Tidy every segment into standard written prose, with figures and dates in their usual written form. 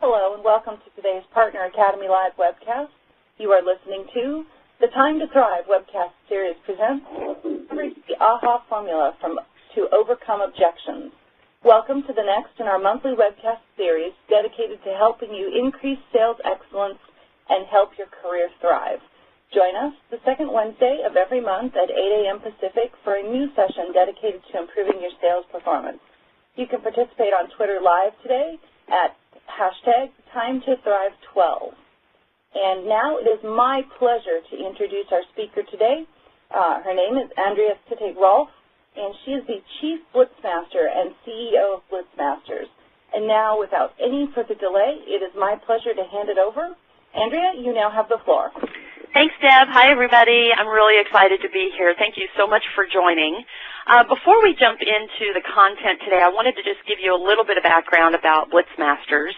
Hello and welcome to today's Partner Academy Live webcast. You are listening to the Time to Thrive webcast series presents the AHA formula to overcome objections. Welcome to the next in our monthly webcast series dedicated to helping you increase sales excellence and help your career thrive. Join us the second Wednesday of every month at 8 a.m. Pacific for a new session dedicated to improving your sales performance. You can participate on Twitter Live today at hashtag #TimeToThrive12. And now it is my pleasure to introduce our speaker today. Her name is Andrea Sittig-Rolf, and she is the Chief Blitzmaster and CEO of Blitzmasters. And now, without any further delay, it is my pleasure to hand it over. Andrea, you now have the floor. Thanks, Deb. Hi, everybody. I'm really excited to be here. Thank you so much for joining. Before we jump into the content today, I wanted to just give you a little bit of background about Blitzmasters.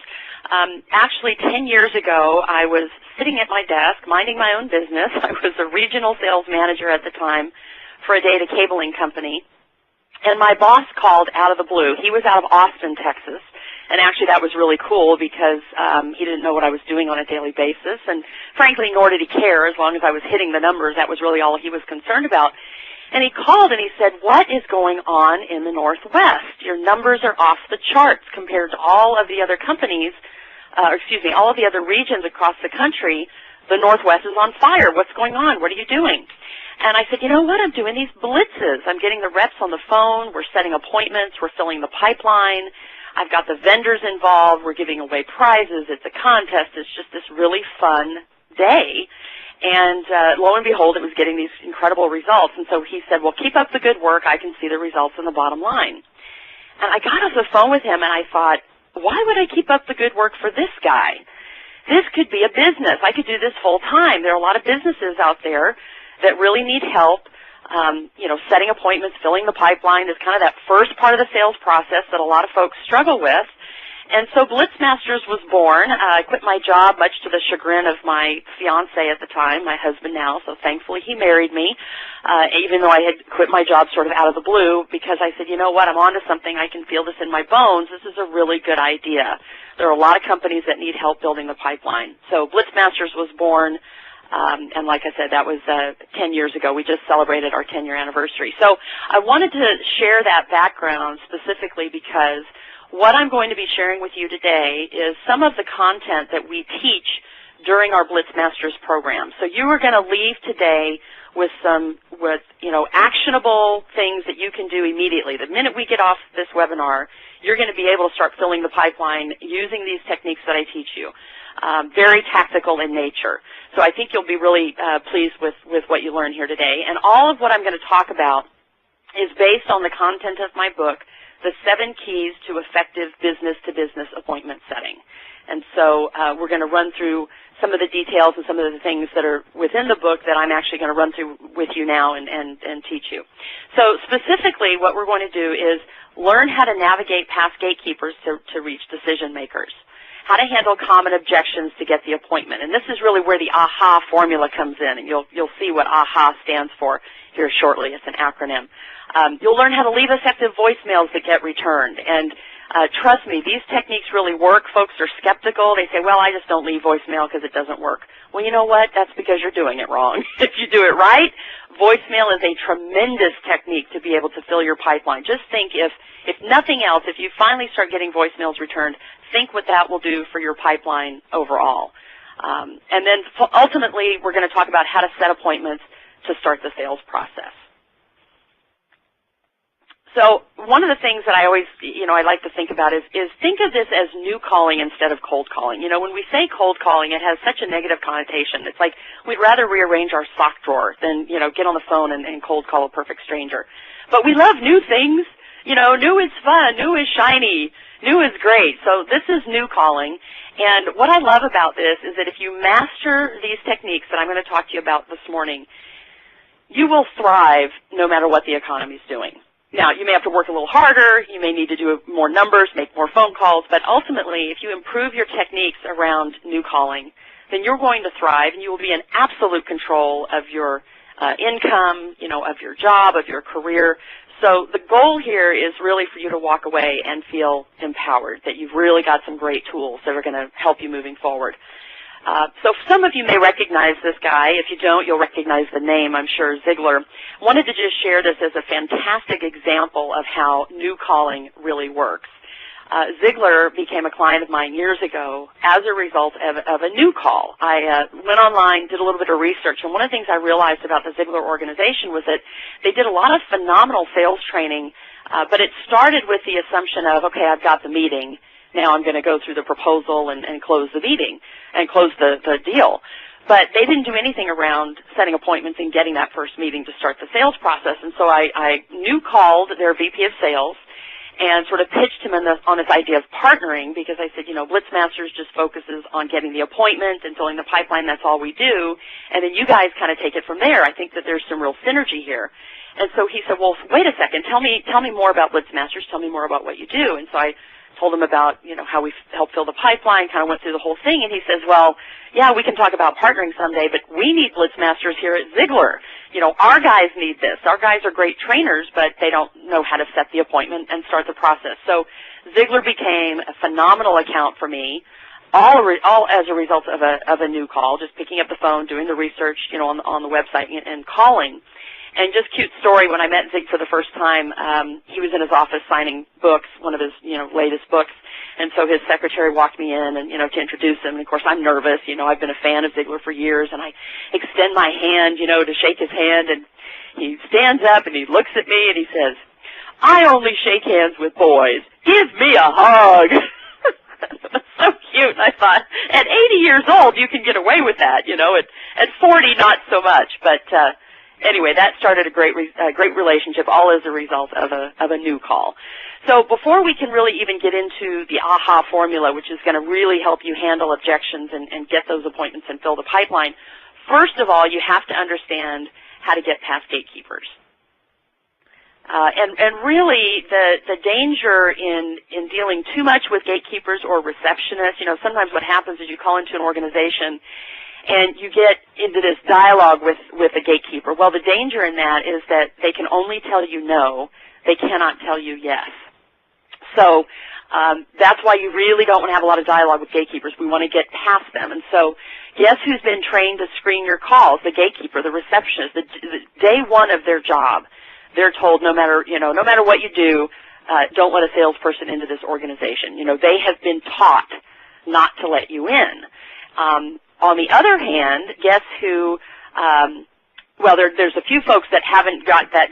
Actually, 10 years ago, I was sitting at my desk, minding my own business. I was a regional sales manager at the time for a data cabling company. And my boss called out of the blue. He was out of Austin, Texas. And actually, that was really cool because he didn't know what I was doing on a daily basis. And frankly, nor did he care. As long as I was hitting the numbers, that was really all he was concerned about. And he called and he said, "What is going on in the Northwest? Your numbers are off the charts compared to all of the other companies, all of the other regions across the country. The Northwest is on fire. What's going on? What are you doing?" And I said, "You know what? I'm doing these blitzes. I'm getting the reps on the phone. We're setting appointments. We're filling the pipeline. I've got the vendors involved. We're giving away prizes. It's a contest. It's just this really fun day." And lo and behold, it was getting these incredible results. And so he said, "Well, keep up the good work. I can see the results in the bottom line." And I got off the phone with him, and I thought, why would I keep up the good work for this guy? This could be a business. I could do this full time. There are a lot of businesses out there that really need help. Setting appointments, filling the pipeline is kind of that first part of the sales process that a lot of folks struggle with. And so Blitzmasters was born. I quit my job, much to the chagrin of my fiance at the time, my husband now, so thankfully he married me, even though I had quit my job sort of out of the blue, because I said, you know what, I'm onto something. I can feel this in my bones. This is a really good idea. There are a lot of companies that need help building the pipeline. So Blitzmasters was born. And like I said, that was 10 years ago. We just celebrated our 10-year anniversary. So I wanted to share that background specifically because what I'm going to be sharing with you today is some of the content that we teach during our Blitzmasters program. So you are going to leave today with actionable things that you can do immediately. The minute we get off this webinar, you're going to be able to start filling the pipeline using these techniques that I teach you. Very tactical in nature. So I think you'll be really pleased with what you learn here today. And all of what I'm going to talk about is based on the content of my book, The 7 Keys to Effective Business-to-Business Appointment Setting. And so we're going to run through some of the details and some of the things that are within the book that I'm actually going to run through with you now and teach you. So specifically what we're going to do is learn how to navigate past gatekeepers to reach decision makers. How to handle common objections to get the appointment. And this is really where the AHA formula comes in, and you'll see what AHA stands for here shortly. It's an acronym. You'll learn how to leave effective voicemails that get returned. And trust me, these techniques really work. Folks are skeptical. They say, well, I just don't leave voicemail because it doesn't work. Well, you know what? That's because you're doing it wrong. If you do it right, voicemail is a tremendous technique to be able to fill your pipeline. Just think if nothing else, if you finally start getting voicemails returned, think what that will do for your pipeline overall. And then ultimately, we're going to talk about how to set appointments to start the sales process. So one of the things that I always, I like to think about is think of this as new calling instead of cold calling. When we say cold calling, it has such a negative connotation. It's like we'd rather rearrange our sock drawer than, get on the phone and cold call a perfect stranger. But we love new things. New is fun. New is shiny. New is great. So this is new calling. And what I love about this is that if you master these techniques that I'm going to talk to you about this morning, you will thrive no matter what the economy is doing. Now, you may have to work a little harder. You may need to do more numbers, make more phone calls. But ultimately, if you improve your techniques around new calling, then you're going to thrive, and you will be in absolute control of your income, of your job, of your career. So the goal here is really for you to walk away and feel empowered, that you've really got some great tools that are going to help you moving forward. So some of you may recognize this guy. If you don't, you'll recognize the name, I'm sure, Ziglar. Wanted to just share this as a fantastic example of how new calling really works. Ziglar became a client of mine years ago as a result of a new call. I went online, did a little bit of research, and one of the things I realized about the Ziglar organization was that they did a lot of phenomenal sales training, but it started with the assumption of, okay, I've got the meeting. Now I'm going to go through the proposal and close the meeting and close the deal. But they didn't do anything around setting appointments and getting that first meeting to start the sales process. And so I new called their VP of sales and sort of pitched him on this idea of partnering, because I said, you know, Blitzmasters just focuses on getting the appointment and filling the pipeline. That's all we do. And then you guys kind of take it from there. I think that there's some real synergy here. And so he said, well, wait a second. Tell me more about Blitzmasters. Tell me more about what you do. And so I told him about, you know, how we help fill the pipeline, kind of went through the whole thing. And he says, well, yeah, we can talk about partnering someday, but we need Blitzmasters here at Ziglar. You know, our guys need this. Our guys are great trainers, but they don't know how to set the appointment and start the process. So Ziglar became a phenomenal account for me, all as a result of a new call, just picking up the phone, doing the research, you know, on the website and calling. And just cute story, when I met Zig for the first time, he was in his office signing books, one of his, you know, latest books. And so his secretary walked me in and, you know, to introduce him. And of course I'm nervous, you know, I've been a fan of Ziglar for years, and I extend my hand, you know, to shake his hand, and he stands up and he looks at me and he says, I only shake hands with boys. Give me a hug. That's so cute. And I thought, at 80 years old, you can get away with that, you know, at 40, not so much. But, anyway, that started a great relationship, all as a result of a new call. So before we can really even get into the AHA formula, which is going to really help you handle objections and get those appointments and fill the pipeline, first of all, you have to understand how to get past gatekeepers. And really, the danger in dealing too much with gatekeepers or receptionists, you know, sometimes what happens is you call into an organization and you get into this dialogue with a gatekeeper. Well, the danger in that is that they can only tell you no. They cannot tell you yes. So that's why you really don't want to have a lot of dialogue with gatekeepers. We want to get past them. And so guess who's been trained to screen your calls? The gatekeeper, the receptionist. The day one of their job, they're told no matter what you do, don't let a salesperson into this organization. You know, they have been taught not to let you in. On the other hand, guess who, well, there's a few folks that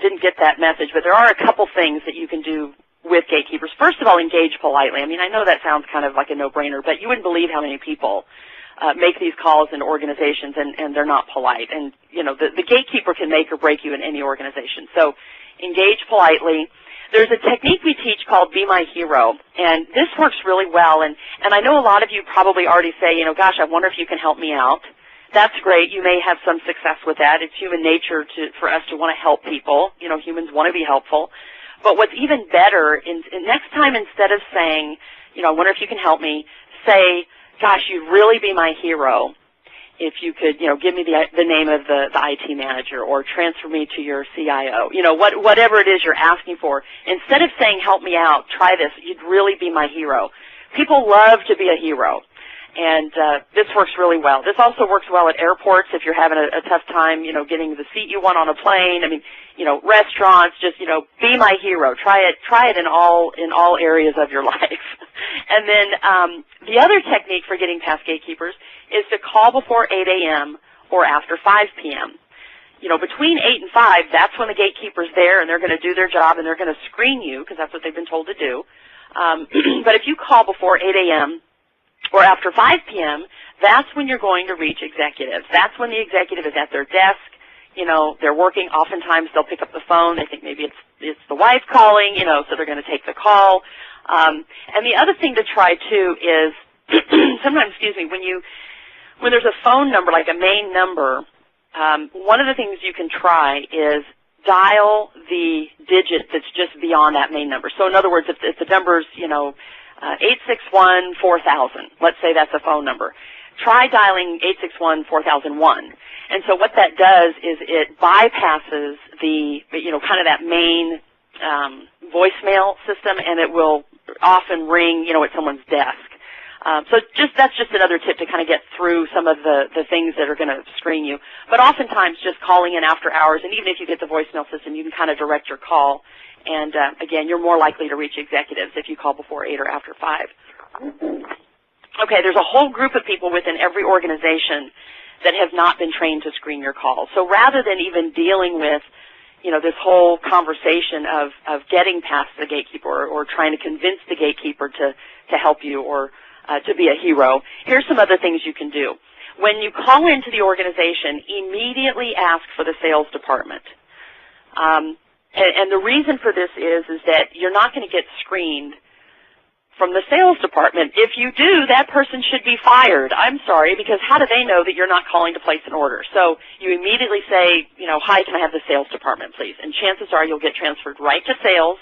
didn't get that message, but there are a couple things that you can do with gatekeepers. First of all, engage politely. I mean, I know that sounds kind of like a no-brainer, but you wouldn't believe how many people make these calls in organizations and they're not polite. And, you know, the gatekeeper can make or break you in any organization. So engage politely. There's a technique we teach called Be My Hero, and this works really well. And I know a lot of you probably already say, you know, gosh, I wonder if you can help me out. That's great. You may have some success with that. It's human nature for us to want to help people. You know, humans want to be helpful. But what's even better, next time instead of saying, you know, I wonder if you can help me, say, gosh, you'd really be my hero if you could, you know, give me the name of the IT manager or transfer me to your CIO. You know, whatever it is you're asking for. Instead of saying, help me out, try this, you'd really be my hero. People love to be a hero. And this works really well. This also works well at airports if you're having a tough time, you know, getting the seat you want on a plane. I mean, you know, restaurants, just, you know, be my hero. Try it in all areas of your life. And then the other technique for getting past gatekeepers is to call before 8 a.m. or after 5 p.m. You know, between 8 and 5, that's when the gatekeeper's there and they're going to do their job and they're going to screen you because that's what they've been told to do. But if you call before 8 a.m., or after 5 p.m., that's when you're going to reach executives. That's when the executive is at their desk. You know, they're working. Oftentimes they'll pick up the phone. They think maybe it's the wife calling, you know, so they're going to take the call. And the other thing to try, too, is sometimes, when there's a phone number, like a main number, one of the things you can try is dial the digit that's just beyond that main number. So in other words, if the number's, you know, 861-4000. Let's say that's a phone number. Try dialing 861-4001. And so what that does is it bypasses the, you know, kind of that main voicemail system, and it will often ring, at someone's desk. So that's just another tip to kind of get through some of the things that are going to screen you. But oftentimes just calling in after hours, and even if you get the voicemail system, you can kind of direct your call. And, again, you're more likely to reach executives if you call before 8 or after 5. Okay, there's a whole group of people within every organization that have not been trained to screen your calls. So rather than even dealing with, this whole conversation of getting past the gatekeeper or trying to convince the gatekeeper to help you or to be a hero, here's some other things you can do. When you call into the organization, immediately ask for the sales department. And the reason for this is that you're not going to get screened from the sales department. If you do, that person should be fired. I'm sorry, because how do they know that you're not calling to place an order? So you immediately say, hi, can I have the sales department, please? And chances are you'll get transferred right to sales.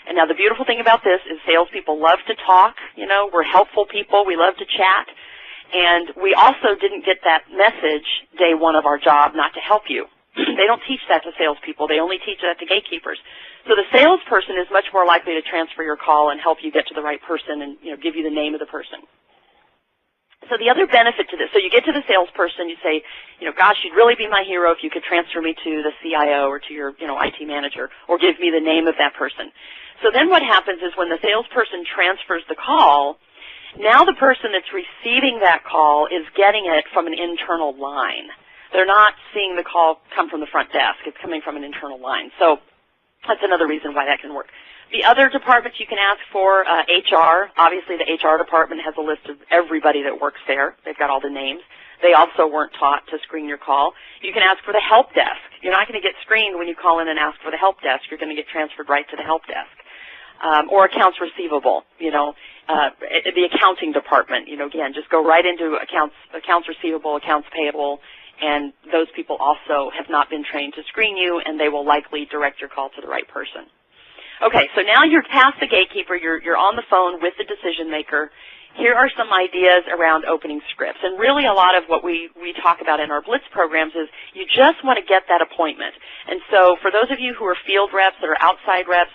And now the beautiful thing about this is salespeople love to talk. We're helpful people. We love to chat. And we also didn't get that message day one of our job not to help you. They don't teach that to salespeople. They only teach that to gatekeepers. So the salesperson is much more likely to transfer your call and help you get to the right person and give you the name of the person. So the other benefit to this, so you get to the salesperson, you say, gosh, you'd really be my hero if you could transfer me to the CIO or to your IT manager or give me the name of that person. So then what happens is when the salesperson transfers the call, now the person that's receiving that call is getting it from an internal line. They're not seeing the call come from the front desk. It's coming from an internal line. So that's another reason why that can work. The other departments you can ask for, HR. Obviously, the HR department has a list of everybody that works there. They've got all the names. They also weren't taught to screen your call. You can ask for the help desk. You're not going to get screened when you call in and ask for the help desk. You're going to get transferred right to the help desk. Or accounts receivable, the accounting department. Again, just go right into accounts receivable, accounts payable, and those people also have not been trained to screen you, and they will likely direct your call to the right person. Okay, so now you're past the gatekeeper. You're on the phone with the decision maker. Here are some ideas around opening scripts. And really a lot of what we talk about in our Blitz programs is you just want to get that appointment. And so for those of you who are field reps that are outside reps,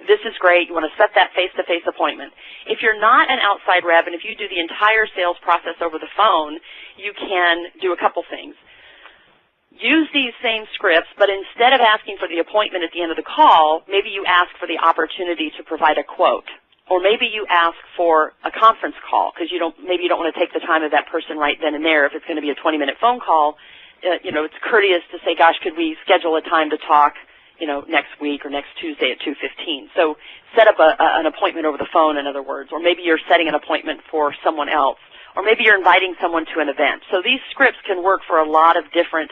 this is great. You want to set that face-to-face appointment. If you're not an outside rep and if you do the entire sales process over the phone, you can do a couple things. Use these same scripts, but instead of asking for the appointment at the end of the call, maybe you ask for the opportunity to provide a quote. Or maybe you ask for a conference call because maybe you don't want to take the time of that person right then and there. If it's going to be a 20-minute phone call, it's courteous to say, gosh, could we schedule a time to talk next week or next Tuesday at 2:15. So set up an appointment over the phone, in other words, or maybe you're setting an appointment for someone else, or maybe you're inviting someone to an event. So these scripts can work for a lot of different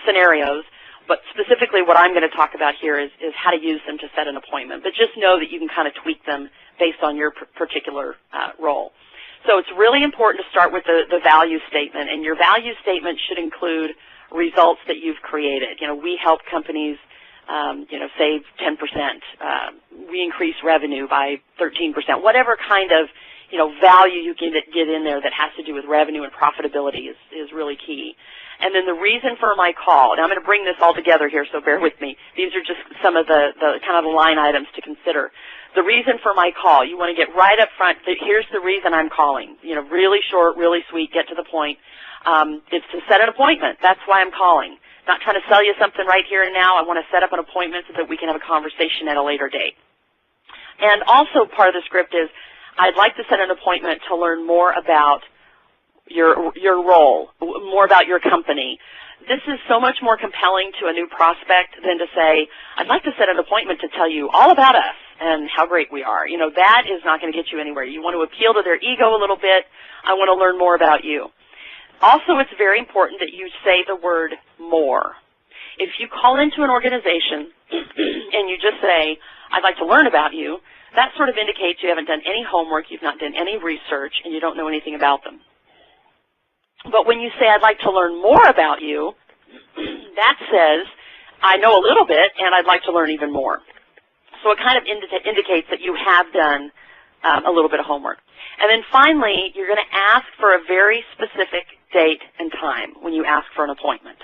scenarios, but specifically what I'm going to talk about here is how to use them to set an appointment. But just know that you can kind of tweak them based on your particular role. So it's really important to start with the value statement, and your value statement should include results that you've created. We help companies save 10%. We increase revenue by 13%. Whatever kind of, value you can get in there that has to do with revenue and profitability is really key. And then the reason for my call, and I'm going to bring this all together here, so bear with me. These are just some of the kind of the line items to consider. The reason for my call, you want to get right up front. Here's the reason I'm calling. Really short, really sweet, get to the point. It's to set an appointment. That's why I'm calling. Not trying to sell you something right here and now. I want to set up an appointment so that we can have a conversation at a later date. And also part of the script is I'd like to set an appointment to learn more about your role, more about your company. This is so much more compelling to a new prospect than to say, I'd like to set an appointment to tell you all about us and how great we are. That is not going to get you anywhere. You want to appeal to their ego a little bit. I want to learn more about you. Also, it's very important that you say the word more. If you call into an organization and you just say, I'd like to learn about you, that sort of indicates you haven't done any homework, you've not done any research, and you don't know anything about them. But when you say, I'd like to learn more about you, that says, I know a little bit, and I'd like to learn even more. So it kind of indicates that you have done a little bit of homework. And then finally, you're going to ask for a very specific date and time when you ask for an appointment.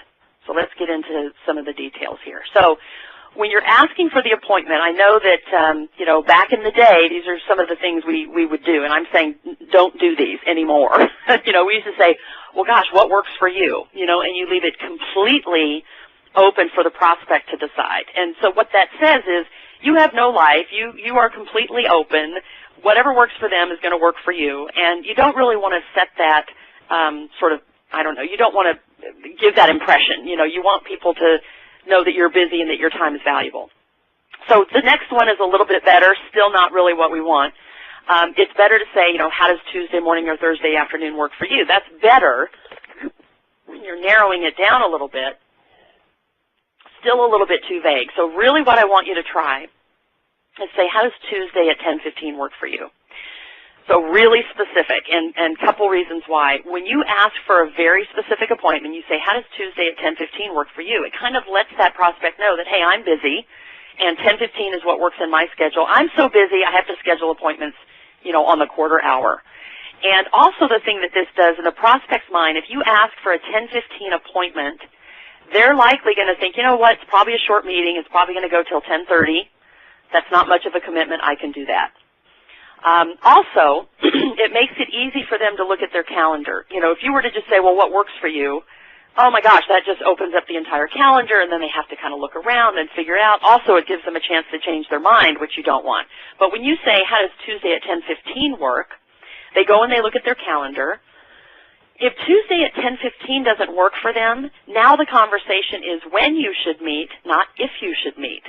So let's get into some of the details here. So when you're asking for the appointment, I know that, you know, back in the day, these are some of the things we would do, and I'm saying don't do these anymore. You know, we used to say, well, gosh, what works for you? You know, and you leave it completely open for the prospect to decide. And so what that says is you have no life. You are completely open. Whatever works for them is going to work for you, and you don't really want to set that sort of, I don't know, you don't want to give that impression. You know, you want people to know that you're busy and that your time is valuable. So the next one is a little bit better, still not really what we want. It's better to say, you know, how does Tuesday morning or Thursday afternoon work for you? That's better when you're narrowing it down a little bit. Still a little bit too vague. So really what I want you to try is say, how does Tuesday at 10:15 work for you? So really specific, and a couple reasons why. When you ask for a very specific appointment, you say, how does Tuesday at 10:15 work for you? It kind of lets that prospect know that, hey, I'm busy, and 10:15 is what works in my schedule. I'm so busy, I have to schedule appointments, you know, on the quarter hour. And also the thing that this does in the prospect's mind, if you ask for a 10:15 appointment, they're likely going to think, you know what, it's probably a short meeting, it's probably going to go till 10:30. That's not much of a commitment, I can do that. Also, it makes it easy for them to look at their calendar. You know, if you were to just say, well, what works for you? Oh, my gosh, that just opens up the entire calendar, and then they have to kind of look around and figure it out. Also, it gives them a chance to change their mind, which you don't want. But when you say, how does Tuesday at 10:15 work, they go and they look at their calendar. If Tuesday at 10:15 doesn't work for them, now the conversation is when you should meet, not if you should meet.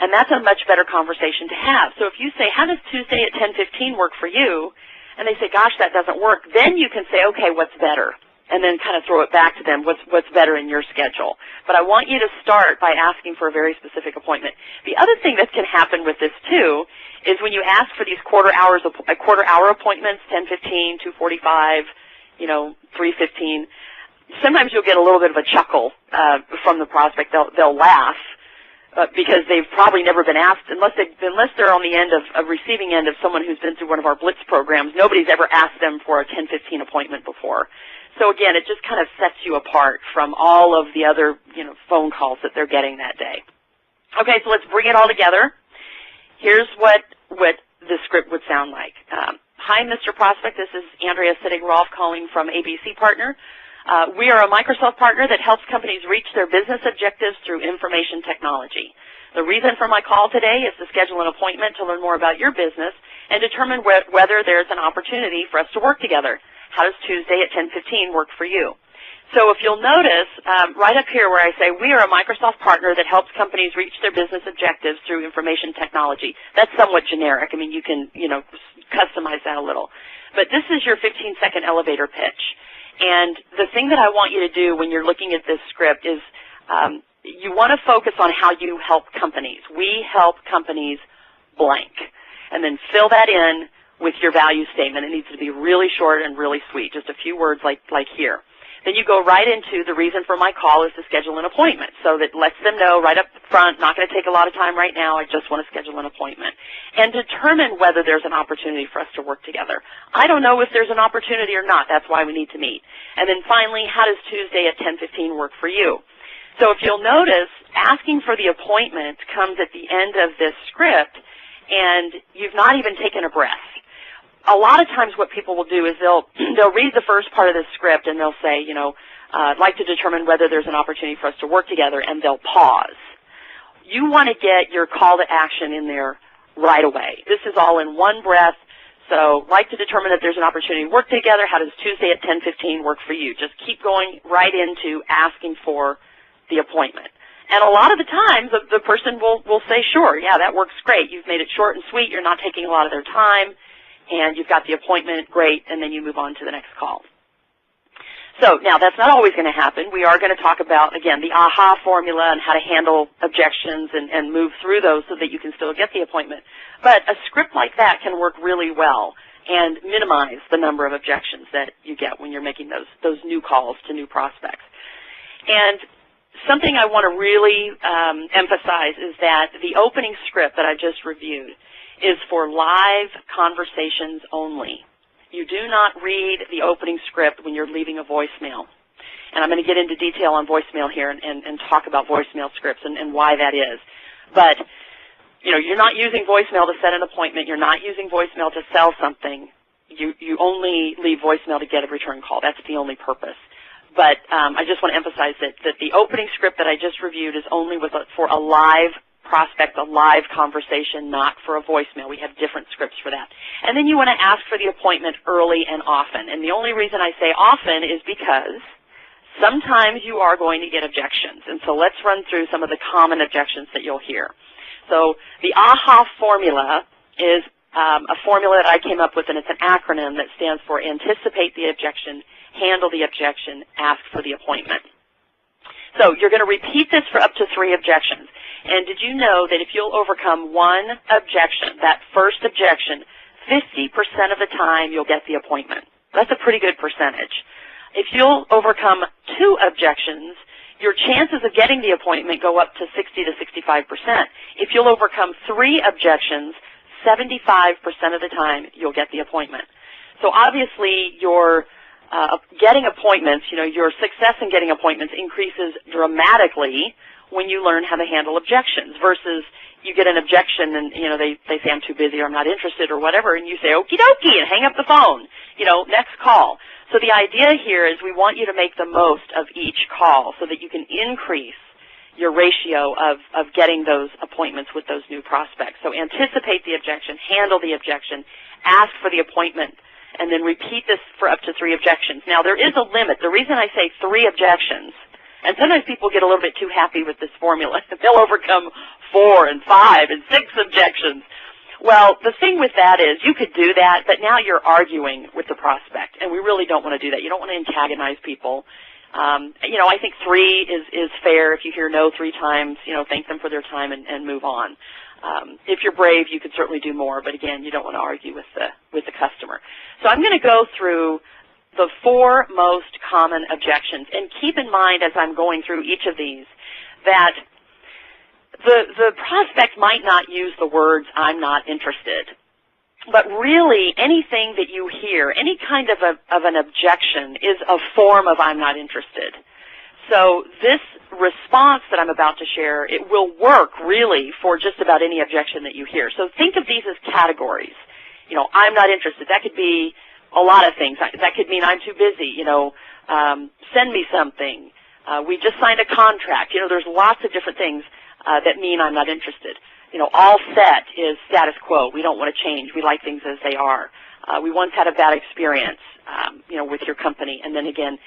And that's a much better conversation to have. So if you say, how does Tuesday at 10:15 work for you? And they say, gosh, that doesn't work. Then you can say, okay, what's better? And then kind of throw it back to them, what's better in your schedule. But I want you to start by asking for a very specific appointment. The other thing that can happen with this, too, is when you ask for these quarter-hour appointments, 10:15, 2:45, you know, 3:15, sometimes you'll get a little bit of a chuckle from the prospect. They'll laugh. Because they've probably never been asked, unless they're on the end of receiving end of someone who's been through one of our Blitz programs, nobody's ever asked them for a 10:15 appointment before. So again, it just kind of sets you apart from all of the other, you know, phone calls that they're getting that day. Okay, so let's bring it all together. Here's what the script would sound like. Hi, Mr. Prospect. This is Andrea Sitting-Rolf calling from ABC Partner. We are a Microsoft partner that helps companies reach their business objectives through information technology. The reason for my call today is to schedule an appointment to learn more about your business and determine whether there's an opportunity for us to work together. How does Tuesday at 10:15 work for you? So if you'll notice, right up here where I say we are a Microsoft partner that helps companies reach their business objectives through information technology, that's somewhat generic. I mean, you can, you know, customize that a little. But this is your 15-second elevator pitch. And the thing that I want you to do when you're looking at this script is you want to focus on how you help companies. We help companies blank. And then fill that in with your value statement. It needs to be really short and really sweet, just a few words like here. Then you go right into the reason for my call is to schedule an appointment. So that lets them know right up front, not going to take a lot of time right now, I just want to schedule an appointment. And determine whether there's an opportunity for us to work together. I don't know if there's an opportunity or not. That's why we need to meet. And then finally, how does Tuesday at 10:15 work for you? So if you'll notice, asking for the appointment comes at the end of this script, and you've not even taken a breath. A lot of times what people will do is they'll read the first part of the script and they'll say, you know, I'd like to determine whether there's an opportunity for us to work together, and they'll pause. You want to get your call to action in there right away. This is all in one breath. So like to determine if there's an opportunity to work together. How does Tuesday at 10:15 work for you? Just keep going right into asking for the appointment. And a lot of the times the person will say, sure, yeah, that works great. You've made it short and sweet. You're not taking a lot of their time. And you've got the appointment, great, and then you move on to the next call. So now that's not always going to happen. We are going to talk about, again, the AHA formula and how to handle objections and move through those so that you can still get the appointment. But a script like that can work really well and minimize the number of objections that you get when you're making those new calls to new prospects. And something I want to really emphasize is that the opening script that I just reviewed is for live conversations only. You do not read the opening script when you're leaving a voicemail. And I'm going to get into detail on voicemail here and talk about voicemail scripts and why that is. But, you know, you're not using voicemail to set an appointment. You're not using voicemail to sell something. You only leave voicemail to get a return call. That's the only purpose. But I just want to emphasize that the opening script that I just reviewed is only for a live prospect, a live conversation, not for a voicemail. We have different scripts for that. And then you want to ask for the appointment early and often. And the only reason I say often is because sometimes you are going to get objections. And so let's run through some of the common objections that you'll hear. So the AHA formula is a formula that I came up with, and it's an acronym that stands for anticipate the objection, handle the objection, ask for the appointment. So you're going to repeat this for up to 3 objections. And did you know that if you'll overcome one objection, that first objection, 50% of the time you'll get the appointment? That's a pretty good percentage. If you'll overcome 2 objections, your chances of getting the appointment go up to 60 to 65%. If you'll overcome 3 objections, 75% of the time you'll get the appointment. So obviously your getting appointments, you know, your success in getting appointments increases dramatically when you learn how to handle objections versus you get an objection and, you know, they say I'm too busy or I'm not interested or whatever, and you say okie dokie and hang up the phone, you know, next call. So the idea here is we want you to make the most of each call so that you can increase your ratio of getting those appointments with those new prospects. So anticipate the objection, handle the objection, ask for the appointment, and then repeat this for up to 3 objections. Now, there is a limit. The reason I say 3 objections, and sometimes people get a little bit too happy with this formula. They'll overcome 4 and 5 and 6 objections. Well, the thing with that is you could do that, but now you're arguing with the prospect, and we really don't want to do that. You don't want to antagonize people. You know, I think 3 is fair. If you hear no 3 times, you know, thank them for their time and move on. If you're brave, you could certainly do more, but again, you don't want to argue with the customer. So I'm going to go through the 4 most common objections, and keep in mind as I'm going through each of these that the prospect might not use the words "I'm not interested," but really anything that you hear, any kind of an objection is a form of "I'm not interested." So this response that I'm about to share, it will work really for just about any objection that you hear. So think of these as categories. You know, I'm not interested. That could be a lot of things. That could mean I'm too busy. You know, send me something. We just signed a contract. You know, there's lots of different things that mean I'm not interested. You know, all set is status quo. We don't want to change. We like things as they are. We once had a bad experience, you know, with your company. And then again,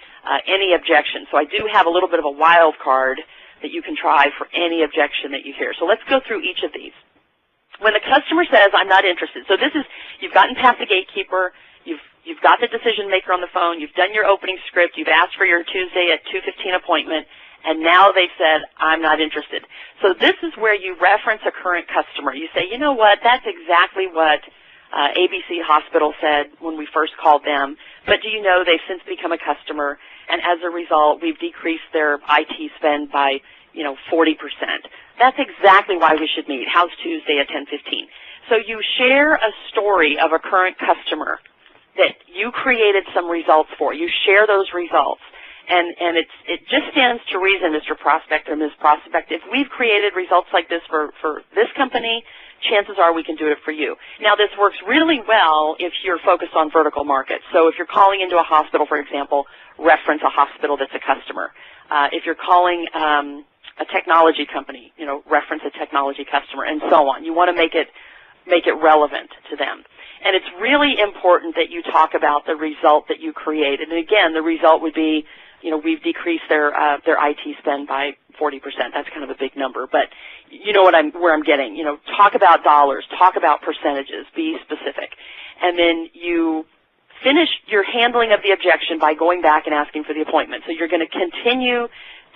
any objection. So I do have a little bit of a wild card that you can try for any objection that you hear. So let's go through each of these. When the customer says, I'm not interested, so this is, you've gotten past the gatekeeper, you've got the decision maker on the phone, you've done your opening script, you've asked for your Tuesday at 2:15 appointment, and now they've said, I'm not interested. So this is where you reference a current customer. You say, you know what, that's exactly what ABC Hospital said when we first called them, but do you know they've since become a customer, and as a result, we've decreased their IT spend by, you know, 40%. That's exactly why we should meet. How's Tuesday at 10:15? So you share a story of a current customer that you created some results for. You share those results. And it just stands to reason, Mr. Prospect or Ms. Prospect, if we've created results like this for this company, chances are we can do it for you. Now, this works really well if you're focused on vertical markets. So if you're calling into a hospital, for example, reference a hospital that's a customer. If you're calling a technology company, you know, reference a technology customer, and so on. You want to make it relevant to them. And it's really important that you talk about the result that you created. And again, the result would be, you know, we've decreased their IT spend by 40%. That's kind of a big number, but you know where I'm getting. You know, talk about dollars, talk about percentages, be specific, and then you finish your handling of the objection by going back and asking for the appointment. So you're going to continue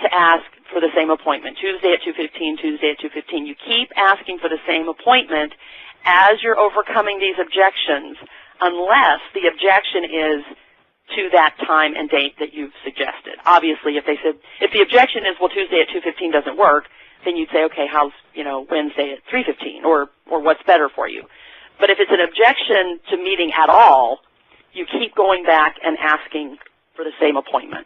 to ask for the same appointment. Tuesday at 2:15, Tuesday at 2:15. You keep asking for the same appointment as you're overcoming these objections, unless the objection is to that time and date that you've suggested. Obviously, if the objection is, well, Tuesday at 2:15 doesn't work, then you'd say, okay, how's, you know, Wednesday at 3:15, or what's better for you? But if it's an objection to meeting at all, you keep going back and asking for the same appointment.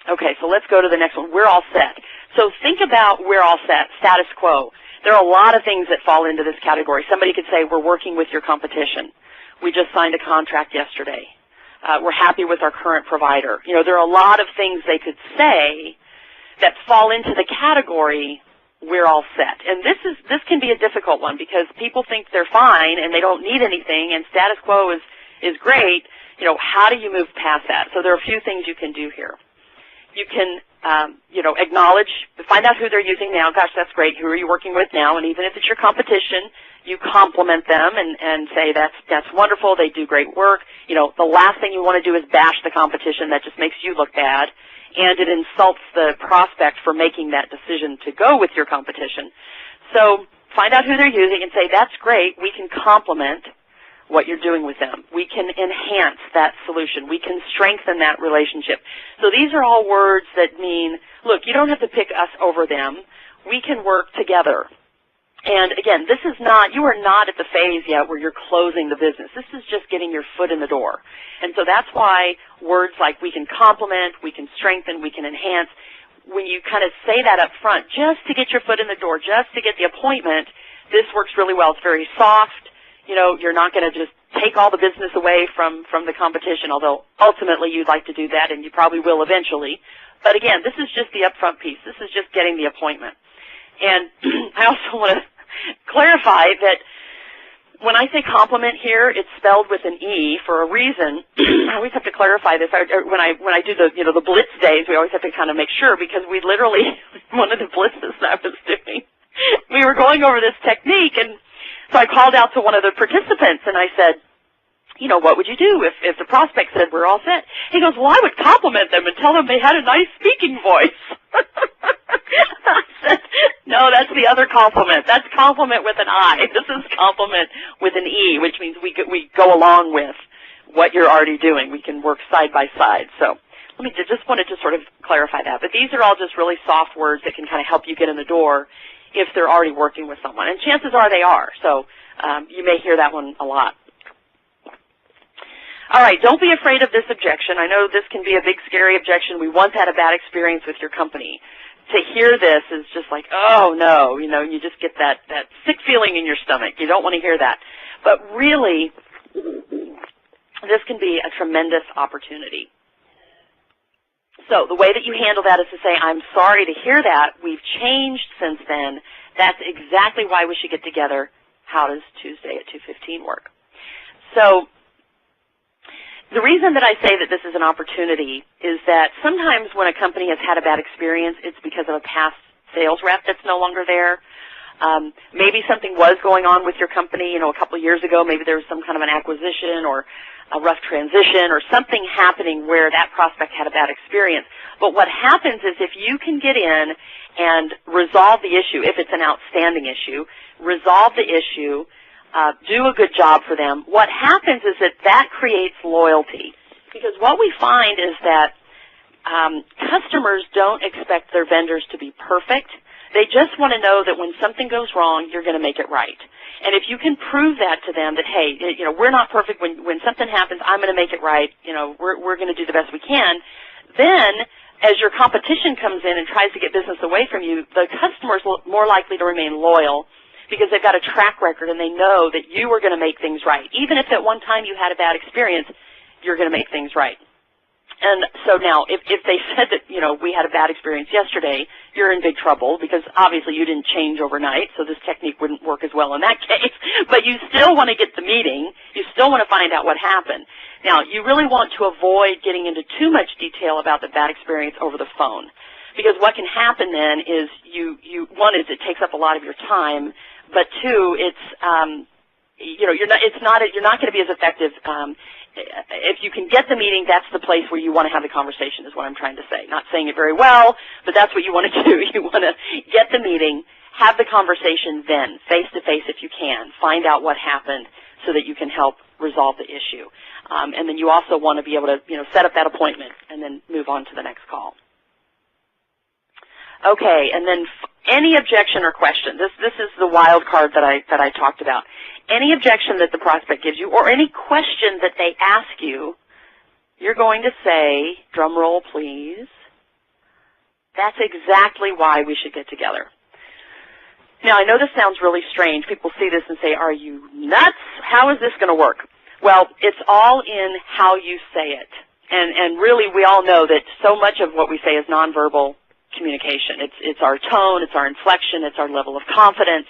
Okay, so let's go to the next one. We're all set. So think about we're all set, status quo. There are a lot of things that fall into this category. Somebody could say we're working with your competition. We just signed a contract yesterday. We're happy with our current provider. You know, there are a lot of things they could say that fall into the category we're all set. And this can be a difficult one because people think they're fine and they don't need anything and status quo is great. You know, how do you move past that? So there are a few things you can do here. You can, you know, acknowledge, find out who they're using now. Gosh, that's great. Who are you working with now? And even if it's your competition, you compliment them and say that's wonderful. They do great work. You know, the last thing you want to do is bash the competition. That just makes you look bad. And it insults the prospect for making that decision to go with your competition. So find out who they're using and say, that's great. We can complement what you're doing with them. We can enhance that solution. We can strengthen that relationship. So these are all words that mean, look, you don't have to pick us over them. We can work together. And again, this is not, you are not at the phase yet where you're closing the business. This is just getting your foot in the door. And so that's why words like we can complement, we can strengthen, we can enhance, when you kind of say that up front, just to get your foot in the door, just to get the appointment, this works really well. It's very soft. You know, you're not going to just take all the business away from the competition, although ultimately you'd like to do that, and you probably will eventually. But again, this is just the upfront piece. This is just getting the appointment. And I also want to clarify that when I say compliment here, it's spelled with an E for a reason. I always have to clarify this. When I do the the blitz days, we always have to kind of make sure because we literally one of the blitzes that I was doing, we were going over this technique, and so I called out to one of the participants and I said, you know, what would you do if the prospect said we're all set? He goes, well, I would compliment them and tell them they had a nice speaking voice. I said, no, that's the other compliment. That's compliment with an I. This is compliment with an E, which means we go along with what you're already doing. We can work side by side. So let me just wanted to sort of clarify that. But these are all just really soft words that can kind of help you get in the door if they're already working with someone. And chances are they are. So you may hear that one a lot. All right, don't be afraid of this objection. I know this can be a big, scary objection. We once had a bad experience with your company. To hear this is just like, oh, no, you know, you just get that sick feeling in your stomach. You don't want to hear that. But really, this can be a tremendous opportunity. So the way that you handle that is to say, I'm sorry to hear that. We've changed since then. That's exactly why we should get together. How does Tuesday at 2:15 work? So the reason that I say that this is an opportunity is that sometimes when a company has had a bad experience, it's because of a past sales rep that's no longer there. Maybe something was going on with your company, you know, a couple of years ago. Maybe there was some kind of an acquisition or a rough transition or something happening where that prospect had a bad experience. But what happens is if you can get in and resolve the issue, if it's an outstanding issue, resolve the issue, do a good job for them, what happens is that creates loyalty. Because what we find is that customers don't expect their vendors to be perfect. They just want to know that when something goes wrong, you're going to make it right. And if you can prove that to them that, hey, you know, we're not perfect. When something happens, I'm going to make it right. You know, we're going to do the best we can. Then, as your competition comes in and tries to get business away from you, the customer's more likely to remain loyal because they've got a track record and they know that you are going to make things right. Even if at one time you had a bad experience, you're going to make things right. And so now, if they said that, you know, we had a bad experience yesterday, you're in big trouble because obviously you didn't change overnight, so this technique wouldn't work as well in that case. But you still want to get the meeting. You still want to find out what happened. Now, you really want to avoid getting into too much detail about the bad experience over the phone because what can happen then is one is it takes up a lot of your time, but two, it's you know, you're not going to be as effective. If you can get the meeting, that's the place where you want to have the conversation is what I'm trying to say. Not saying it very well, but that's what you want to do. You want to get the meeting, have the conversation then, face-to-face if you can. Find out what happened so that you can help resolve the issue. And then you also want to be able to, you know, set up that appointment and then move on to the next call. Okay, and then any objection or question. This is the wild card that I talked about. Any objection that the prospect gives you or any question that they ask you, you're going to say, drum roll please, That's exactly why we should get together. Now, I know this sounds really strange. People see this and say, are you nuts? How is this going to work? Well, it's all in how you say it. And really, we all know that so much of what we say is nonverbal communication. It's our tone, it's our inflection, it's our level of confidence.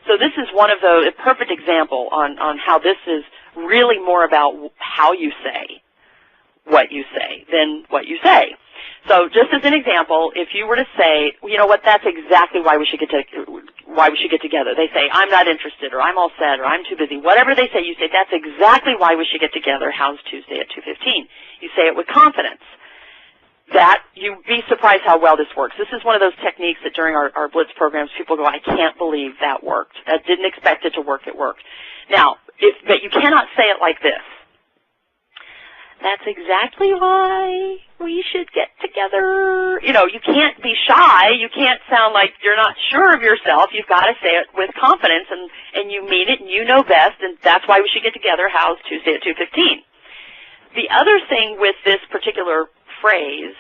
So this is one of a perfect example on how this is really more about how you say what you say than what you say. So just as an example, if you were to say, you know what, that's exactly why we should get together. They say, I'm not interested, or I'm all set, or I'm too busy. Whatever they say, you say, that's exactly why we should get together. How's Tuesday at 2:15? You say it with confidence. That, you'd be surprised how well this works. This is one of those techniques that during our Blitz programs, people go, I can't believe that worked. I didn't expect it to work. It worked. Now, but you cannot say it like this. That's exactly why we should get together. You know, you can't be shy. You can't sound like you're not sure of yourself. You've got to say it with confidence, and you mean it, and you know best, and that's why we should get together. How's Tuesday at 2:15? The other thing with this particular phrase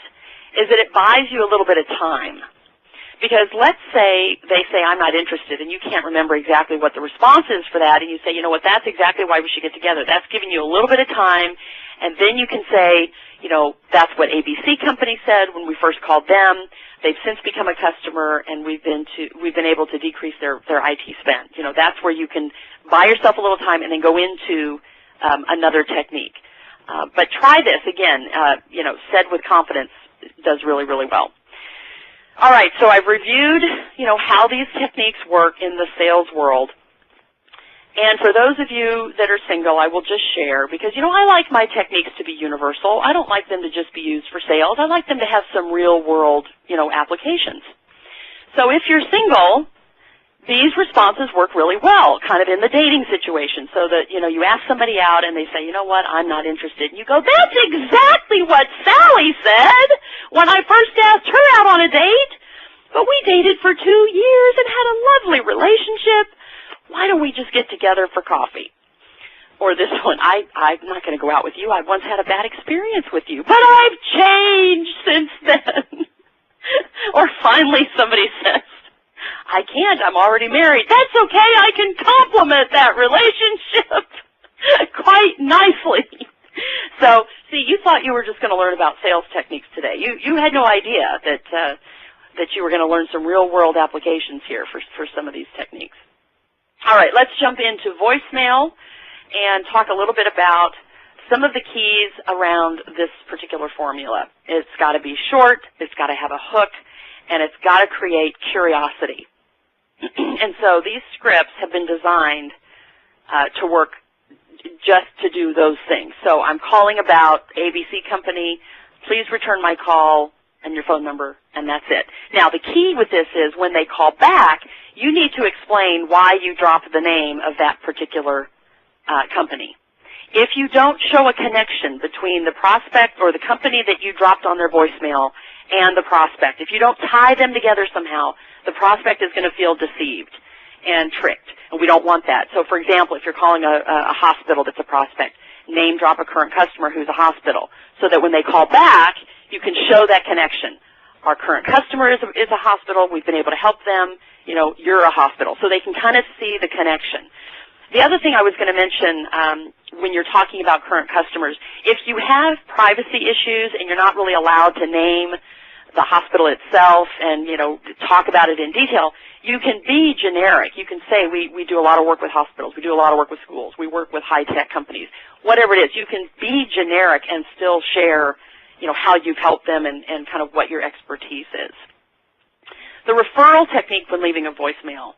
is that it buys you a little bit of time. Because let's say they say, I'm not interested, and you can't remember exactly what the response is for that, and you say, you know what, that's exactly why we should get together. That's giving you a little bit of time, and then you can say, you know, that's what ABC Company said when we first called them. They've since become a customer, and we've been able to decrease their IT spend. You know, that's where you can buy yourself a little time and then go into another technique. But try this again. You know, said with confidence does really, really well. All right, so I've reviewed, you know, how these techniques work in the sales world. And for those of you that are single, I will just share, because, you know, I like my techniques to be universal. I don't like them to just be used for sales. I like them to have some real-world, you know, applications. So if you're single, these responses work really well, kind of in the dating situation, so that, you know, you ask somebody out and they say, you know what, I'm not interested. And you go, that's exactly what Sally said when I first asked her out on a date. But we dated for 2 years and had a lovely relationship. Why don't we just get together for coffee? Or this one, I'm not going to go out with you. I once had a bad experience with you, but I've changed since then. Or finally somebody says, I can't, I'm already married. That's okay, I can complement that relationship quite nicely. So, see, you thought you were just going to learn about sales techniques today. You had no idea that you were going to learn some real-world applications here for some of these techniques. All right, let's jump into voicemail and talk a little bit about some of the keys around this particular formula. It's got to be short, it's got to have a hook, and it's got to create curiosity. And so these scripts have been designed to work just to do those things. So I'm calling about ABC Company. Please return my call and your phone number, and that's it. Now, the key with this is when they call back, you need to explain why you dropped the name of that particular company. If you don't show a connection between the prospect or the company that you dropped on their voicemail and the prospect, if you don't tie them together somehow, the prospect is going to feel deceived and tricked, and we don't want that. So, for example, if you're calling a hospital that's a prospect, name drop a current customer who's a hospital, so that when they call back, you can show that connection. Our current customer is a hospital. We've been able to help them. You know, you're a hospital, so they can kind of see the connection. The other thing I was going to mention when you're talking about current customers, if you have privacy issues and you're not really allowed to name the hospital itself and, you know, talk about it in detail, you can be generic. You can say, we do a lot of work with hospitals. We do a lot of work with schools. We work with high-tech companies. Whatever it is, you can be generic and still share, you know, how you've helped them and kind of what your expertise is. The referral technique when leaving a voicemail.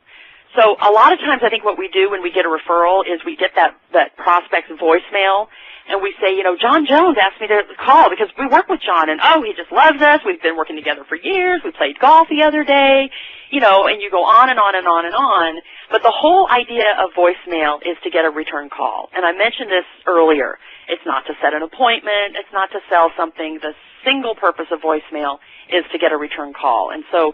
So a lot of times I think what we do when we get a referral is we get that prospect's voicemail and we say, you know, John Jones asked me to call because we work with John and, oh, he just loves us. We've been working together for years. We played golf the other day, you know, and you go on and on and on and on. But the whole idea of voicemail is to get a return call. And I mentioned this earlier. It's not to set an appointment. It's not to sell something. The single purpose of voicemail is to get a return call. And so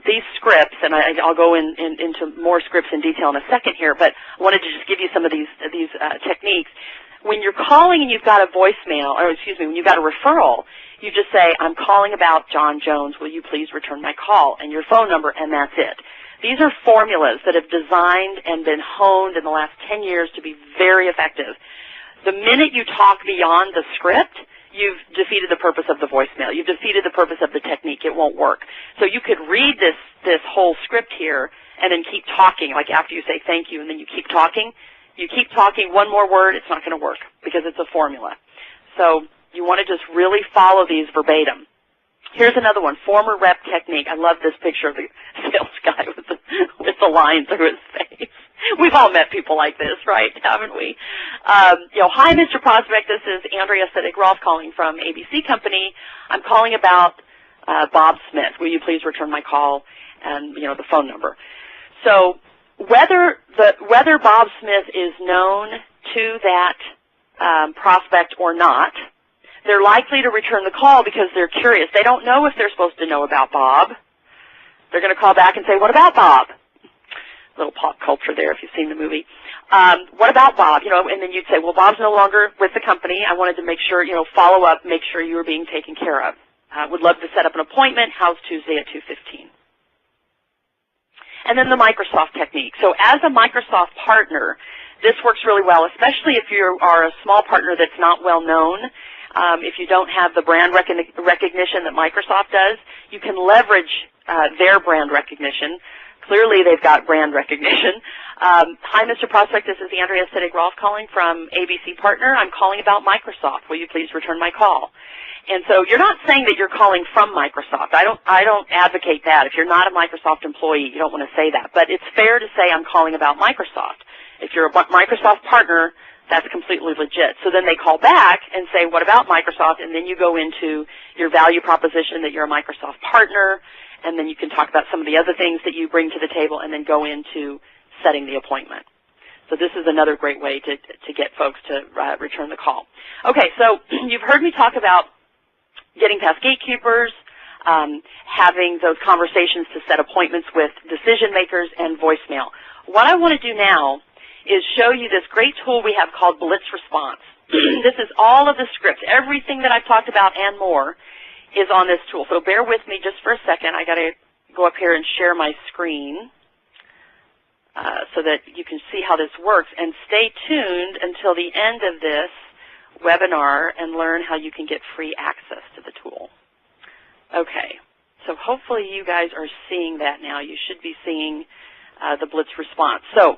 these scripts, and I'll go into more scripts in detail in a second here, but I wanted to just give you some of these techniques. When you're calling and you've got a voicemail, or excuse me, when you've got a referral, You just say, I'm calling about John Jones. Will you please return my call? And your phone number, and that's it. These are formulas that have designed and been honed in the last 10 years to be very effective. The minute you talk beyond the script, you've defeated the purpose of the voicemail. You've defeated the purpose of the technique. It won't work. So you could read this whole script here and then keep talking, like after you say thank you, and then you keep talking. You keep talking one more word, it's not going to work because it's a formula. So you want to just really follow these verbatim. Here's another one, former rep technique. I love this picture of the sales guy with the line through his face. We've all met people like this, right? Haven't we? Hi, Mr. Prospect. This is Andrea Sittig-Rolf calling from ABC Company. I'm calling about Bob Smith. Will you please return my call and, the phone number. So whether Bob Smith is known to that prospect or not, they're likely to return the call because they're curious. They don't know if they're supposed to know about Bob. They're going to call back and say, what about Bob? A little pop culture there if you've seen the movie. What about Bob? And then you'd say, well, Bob's no longer with the company. I wanted to make sure, follow up, make sure you were being taken care of. Would love to set up an appointment. How's Tuesday at 2:15? And then the Microsoft technique. So as a Microsoft partner, this works really well, especially if you are a small partner that's not well known. If you don't have the brand recognition that Microsoft does, you can leverage their brand recognition. Clearly, they've got brand recognition. Hi, Mr. Prospect. This is Andrea Sittig-Rolf calling from ABC Partner. I'm calling about Microsoft. Will you please return my call? And so you're not saying that you're calling from Microsoft. I don't advocate that. If you're not a Microsoft employee, you don't want to say that. But it's fair to say I'm calling about Microsoft. If you're a Microsoft partner, that's completely legit. So then they call back and say, what about Microsoft? And then you go into your value proposition that you're a Microsoft partner, and then you can talk about some of the other things that you bring to the table and then go into setting the appointment. So this is another great way to get folks to return the call. Okay, so you've heard me talk about getting past gatekeepers, having those conversations to set appointments with decision makers, and voicemail. What I want to do now is show you this great tool we have called Blitz Response. This is all of the scripts. Everything that I've talked about and more is on this tool. So bear with me just for a second. I got to go up here and share my screen so that you can see how this works. And stay tuned until the end of this webinar and learn how you can get free access to the tool. Okay, so hopefully you guys are seeing that now. You should be seeing the Blitz Response. So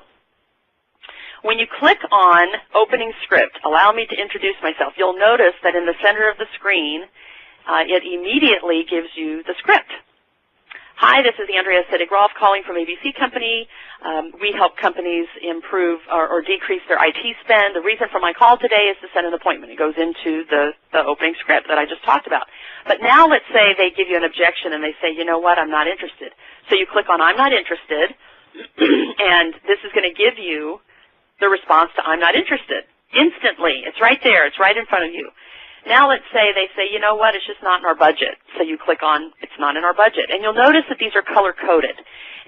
when you click on Opening Script, allow me to introduce myself, you'll notice that in the center of the screen, it immediately gives you the script. Hi, this is Andrea Sittig-Rolf calling from ABC Company. We help companies improve or decrease their IT spend. The reason for my call today is to set an appointment. It goes into the opening script that I just talked about. But now let's say they give you an objection and they say, you know what, I'm not interested. So you click on I'm not interested, and this is going to give you the response to I'm not interested instantly. It's right there. It's right in front of you. Now let's say they say, you know what, it's just not in our budget. So you click on it's not in our budget. And you'll notice that these are color-coded.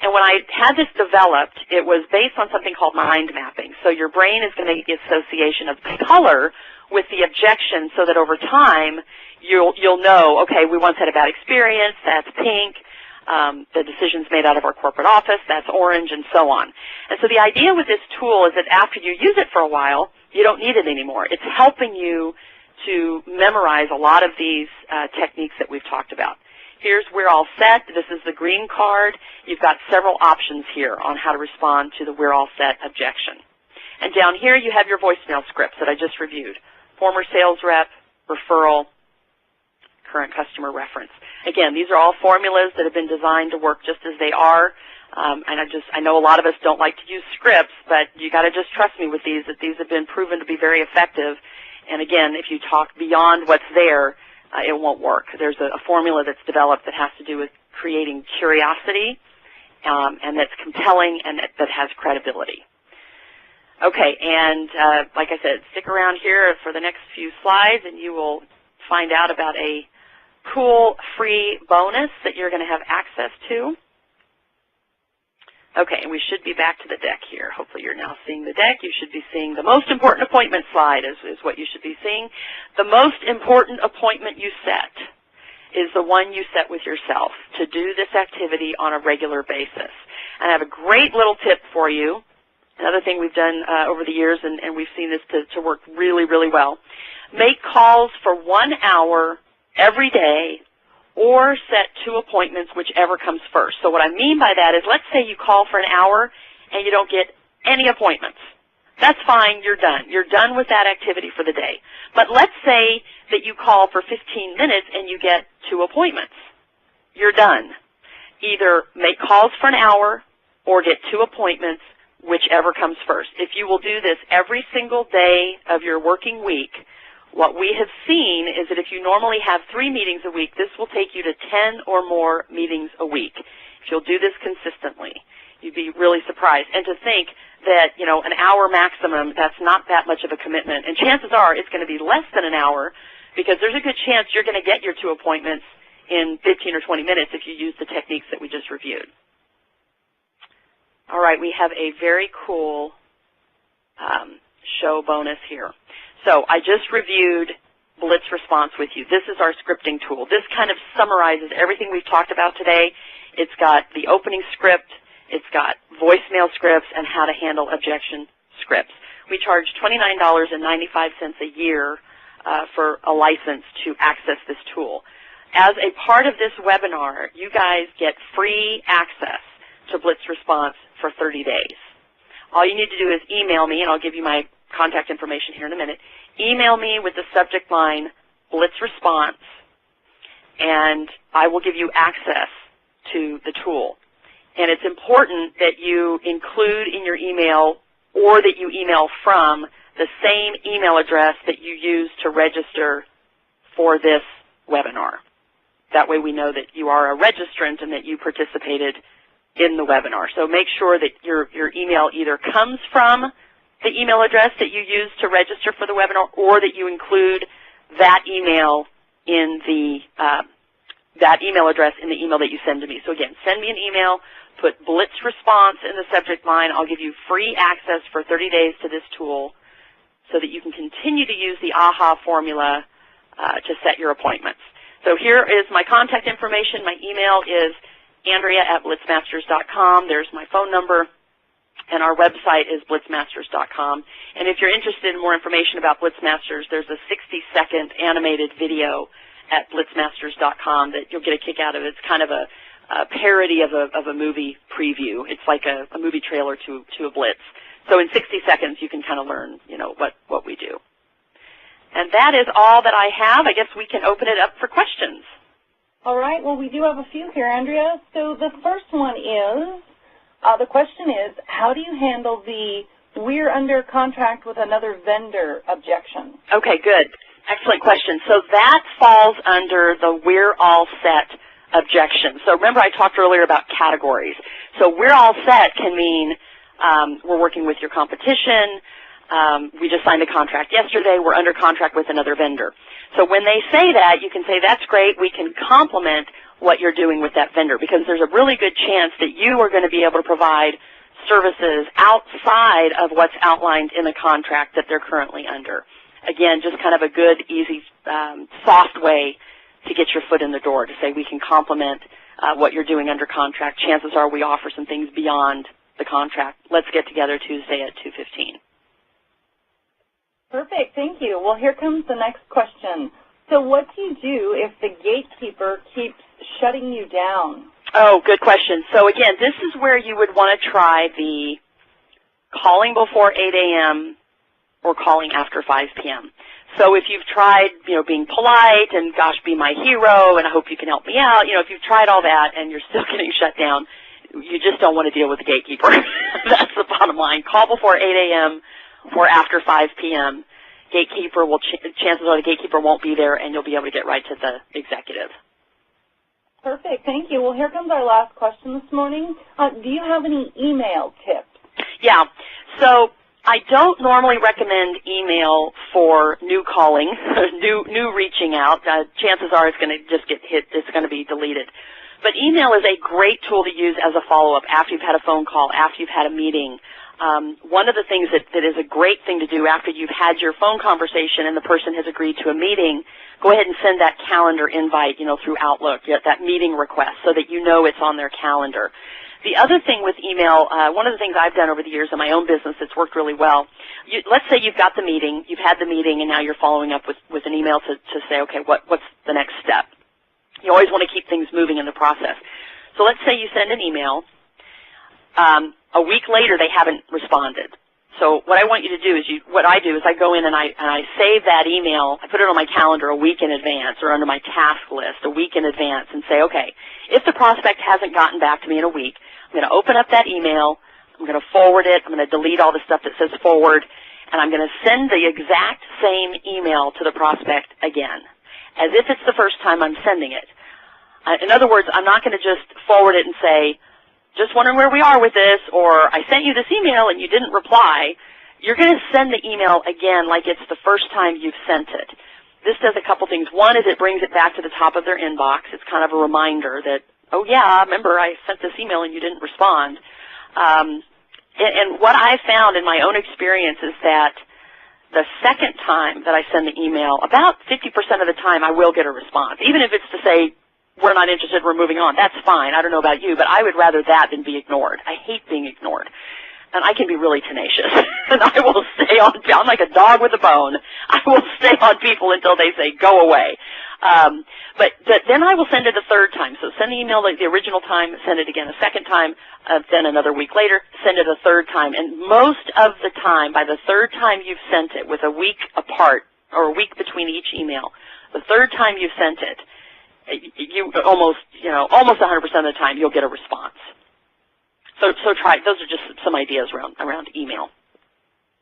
And when I had this developed, it was based on something called mind mapping. So your brain is going to make the association of the color with the objection so that over time you'll know, okay, we once had a bad experience, that's pink. The decision's made out of our corporate office, that's orange, and so on. And so the idea with this tool is that after you use it for a while, you don't need it anymore. It's helping you to memorize a lot of these techniques that we've talked about. Here's We're All Set. This is the green card. You've got several options here on how to respond to the We're All Set objection. And down here you have your voicemail scripts that I just reviewed. Former sales rep, referral, current customer reference. Again, these are all formulas that have been designed to work just as they are. And I know a lot of us don't like to use scripts, but you got to just trust me with these, that these have been proven to be very effective. And again, if you talk beyond what's there, it won't work. There's a formula that's developed that has to do with creating curiosity, and that's compelling and that has credibility. Okay, and like I said, stick around here for the next few slides, and you will find out about a cool free bonus that you're going to have access to. Okay, and we should be back to the deck here. Hopefully you're now seeing the deck. You should be seeing the most important appointment slide is what you should be seeing. The most important appointment you set is the one you set with yourself to do this activity on a regular basis. And I have a great little tip for you. Another thing we've done over the years, and we've seen this to work really, really well. Make calls for 1 hour every day, or set 2 appointments, whichever comes first. So what I mean by that is, let's say you call for an hour and you don't get any appointments. That's fine, you're done. You're done with that activity for the day. But let's say that you call for 15 minutes and you get 2 appointments. You're done. Either make calls for an hour or get 2 appointments, whichever comes first. If you will do this every single day of your working week, what we have seen is that if you normally have 3 meetings a week, this will take you to 10 or more meetings a week. If you'll do this consistently, you'd be really surprised. And to think that, you know, an hour maximum, that's not that much of a commitment. And chances are it's going to be less than an hour, because there's a good chance you're going to get your 2 appointments in 15 or 20 minutes if you use the techniques that we just reviewed. All right, we have a very cool show bonus here. So I just reviewed Blitz Response with you. This is our scripting tool. This kind of summarizes everything we've talked about today. It's got the opening script, it's got voicemail scripts, and how to handle objection scripts. We charge $29.95 a year for a license to access this tool. As a part of this webinar, you guys get free access to Blitz Response for 30 days. All you need to do is email me, and I'll give you my contact information here in a minute. Email me with the subject line Blitz Response, and I will give you access to the tool. And it's important that you include in your email, or that you email from, the same email address that you use to register for this webinar. That way we know that you are a registrant and that you participated in the webinar. So make sure that your email either comes from the email address that you use to register for the webinar, or that you include that email in the that email address in the email that you send to me. So again, send me an email, put Blitz Response in the subject line. I'll give you free access for 30 days to this tool so that you can continue to use the AHA formula to set your appointments. So here is my contact information. My email is Andrea@blitzmasters.com. There's my phone number. And our website is blitzmasters.com. And if you're interested in more information about Blitzmasters, there's a 60-second animated video at blitzmasters.com that you'll get a kick out of. It's kind of a parody of a movie preview. It's like a movie trailer to a Blitz. So in 60 seconds, you can kind of learn, you know, what we do. And that is all that I have. I guess we can open it up for questions. All right. Well, we do have a few here, Andrea. So the first one is, the question is, how do you handle the "we're under contract with another vendor" objection? Okay, good. Excellent question. So that falls under the "we're all set" objection. So remember I talked earlier about categories. So "we're all set" can mean we're working with your competition, we just signed a contract yesterday, we're under contract with another vendor. So when they say that, you can say, that's great, we can complement what you're doing with that vendor, because there's a really good chance that you are going to be able to provide services outside of what's outlined in the contract that they're currently under. Again, just kind of a good, easy, soft way to get your foot in the door, to say we can complement what you're doing under contract. Chances are we offer some things beyond the contract. Let's get together Tuesday at 2:15. Perfect. Thank you. Well, here comes the next question. So what do you do if the gatekeeper keeps shutting you down? Oh, good question. So again, this is where you would want to try the calling before 8 a.m. or calling after 5 p.m. So if you've tried, being polite and, gosh, be my hero and I hope you can help me out, if you've tried all that and you're still getting shut down, you just don't want to deal with the gatekeeper. That's the bottom line. Call before 8 a.m. or after 5 p.m. Gatekeeper will, chances are the gatekeeper won't be there and you'll be able to get right to the executive. Perfect. Thank you. Well, here comes our last question this morning. Do you have any email tips? Yeah. So I don't normally recommend email for new calling, new reaching out. Chances are it's going to just get hit. It's going to be deleted. But email is a great tool to use as a follow-up after you've had a phone call, after you've had a meeting. One of the things that is a great thing to do after you've had your phone conversation and the person has agreed to a meeting, go ahead and send that calendar invite, through Outlook, that meeting request, so that you know it's on their calendar. The other thing with email, one of the things I've done over the years in my own business that's worked really well, let's say you've got the meeting, you've had the meeting, and now you're following up with an email to say, okay, what's the next step? You always want to keep things moving in the process. So let's say you send an email. A week later, they haven't responded. So what I want you to do is, what I do is I go in and I save that email. I put it on my calendar a week in advance or under my task list a week in advance and say, okay, if the prospect hasn't gotten back to me in a week, I'm going to open up that email. I'm going to forward it. I'm going to delete all the stuff that says forward, and I'm going to send the exact same email to the prospect again, as if it's the first time I'm sending it. In other words, I'm not going to just forward it and say, just wondering where we are with this, or I sent you this email and you didn't reply. You're going to send the email again like it's the first time you've sent it. This does a couple things. One is it brings it back to the top of their inbox. It's kind of a reminder that, oh, yeah, remember I sent this email and you didn't respond. And what I found in my own experience is that the second time that I send the email, about 50% of the time I will get a response, even if it's to say, we're not interested, we're moving on. That's fine. I don't know about you, but I would rather that than be ignored. I hate being ignored. And I can be really tenacious. And I will stay on, I'm like a dog with a bone. I will stay on people until they say, go away. But then I will send it a third time. So send the email the original time, send it again a second time, then another week later, send it a third time. And most of the time, by the third time you've sent it, with a week apart, or a week between each email, the third time you've sent it, you almost 100% of the time you'll get a response. So try. Those are just some ideas around email.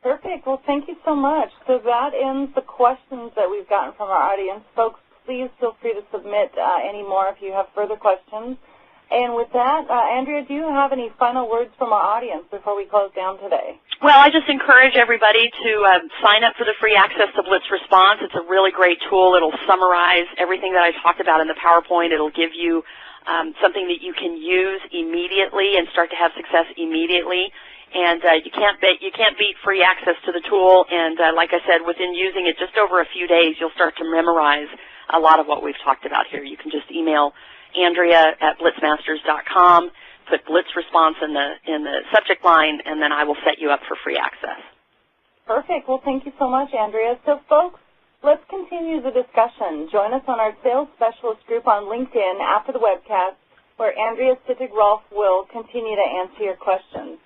Perfect. Well, thank you so much. So that ends the questions that we've gotten from our audience. Folks, please feel free to submit any more if you have further questions. And with that, Andrea, do you have any final words from our audience before we close down today? Well, I just encourage everybody to sign up for the free access to Blitz Response. It's a really great tool. It'll summarize everything that I talked about in the PowerPoint. It'll give you something that you can use immediately and start to have success immediately. And you can't beat free access to the tool. And like I said, within using it just over a few days, you'll start to memorize a lot of what we've talked about here. You can just email Andrea at blitzmasters.com, put Blitz Response in the subject line, and then I will set you up for free access. Perfect. Well, thank you so much, Andrea. So, folks, let's continue the discussion. Join us on our Sales Specialist group on LinkedIn after the webcast, where Andrea Sittig-Rolf will continue to answer your questions.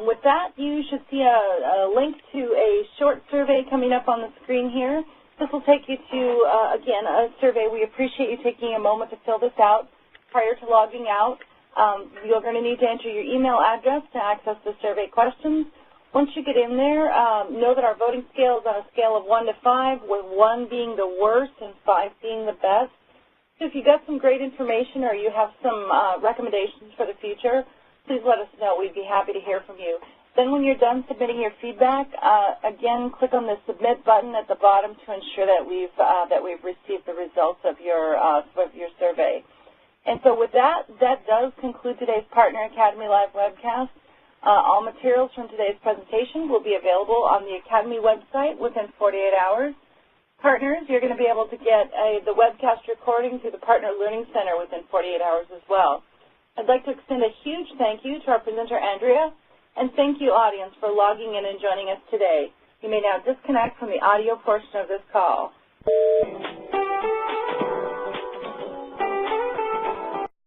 With that, you should see a link to a short survey coming up on the screen here. This will take you to, again, a survey. We appreciate you taking a moment to fill this out prior to logging out. You're going to need to enter your email address to access the survey questions. Once you get in there, know that our voting scale is on a scale of 1 to 5, with 1 being the worst and 5 being the best. So if you got some great information or you have some recommendations for the future, please let us know. We'd be happy to hear from you. Then when you're done submitting your feedback, again, click on the Submit button at the bottom to ensure that we've received the results of your survey. And so with that does conclude today's Partner Academy Live webcast. All materials from today's presentation will be available on the Academy website within 48 hours. Partners, you're going to be able to get the webcast recording through the Partner Learning Center within 48 hours as well. I'd like to extend a huge thank you to our presenter, Andrea, and thank you, audience, for logging in and joining us today. You may now disconnect from the audio portion of this call.